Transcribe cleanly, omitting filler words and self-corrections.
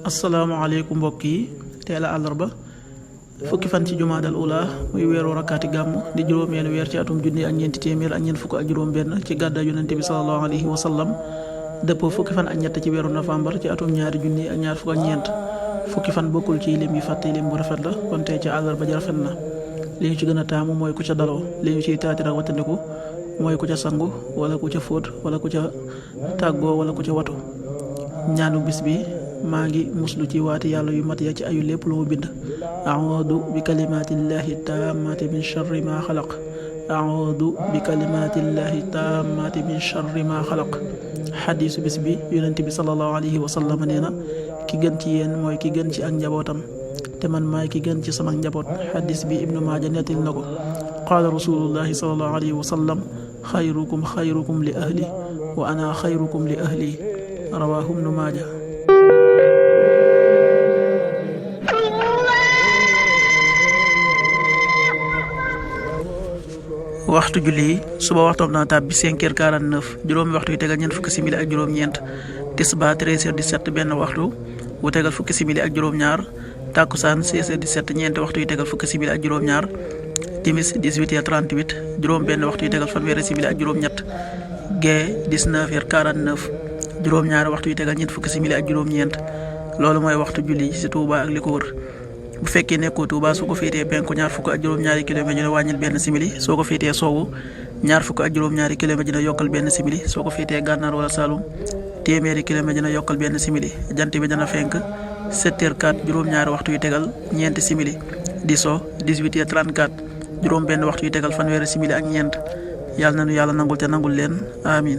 asalaamaaleykum mbokk yi, teel a àllarba fukki fan ci jumaadal ula muy weeru rakkaati gàmm di juróomeelu weer ci atum junni ak ñeenti téeméer ak ñeent fukk ak juróom benn ci gàddaay yonente bi sallallahu alayhi wa sallam dëppoo fukki fan ak ñett ci weeru novembre ci atum ñaari junni ak ñaar fukk ak ñeent. fukki fan bokkul ci lim yi fàtte lim bu rafet la, kon tey ci àllarba ji rafet na. li ñu ci gën a taamu mooy ku ca daloo, li ñu ciy taati ak wattandiku mooy ku ca sangu wala ku ca fóot wala ku ca tàggoo wala ku ca watu. ñaanu bis bi, maa ngi muslu ci waati yàlla yu mat ya ci ayu lépp lu mu bind. a'uudu bi kalimaatillahi taammaati min sharri ma xalaq. a'uudu bi kalimaatillahi taammaati min sharri ma xalaq. xadiisu bis bi, yonent bi sallallahu alayhi wa sallam nee na ki gën ci yéen mooy ki gën ci ak njabootam, te man maay ki gën ci sama njaboot. xadiis bi ibnu maaja nettil na ko. qaala rasulullahi sallallahu alayhi wa sallam xayrukum xayrukum li ahli wa ana xayrukum li ahli. rawaahu ibnu maaja. waxtu julli yi, suba waxtoom dana tàbbi 5h49, juróomi waxtu yu tegal ñeent fukki simili ak juróom-ñeent. tisbaar 13h17 benn waxtu bu tegal fukki simili ak juróom-ñaar. takkusaan 16h17 ñeenti waxtu yu tegal fukki simili ak juróom-ñaar. timis 18h38 juróom benn waxtu yu tegal fanweeri simili ak juróom-ñett. gee 19h49 juróom-ñaari waxtu yu tegal ñeent fukki simili ak juróom-ñeent. loolu mooy waxtu julli ci Touba ak li ko wër. bu fekkee nekkoo Touba, soo ko féetee penku ñaar fukk ak juróom-ñaari kilomètre dina wàññil benn simili, soo ko féetee sowwu ñaar fukk ak juróom-ñaari kilomètre dina yokkal benn simili, soo ko féetee gànnaar wala Saloum téeméeri kilomètre dina yokkal benn simili. jant bi dana fenk 7h04 juróom-ñaari waxtu yu tegal ñeenti simili, di so 18h34 juróom benn waxtu yu tegal fanweeri simili ak ñeent. yàlla na nu yàlla nangul te nangul leen, amin.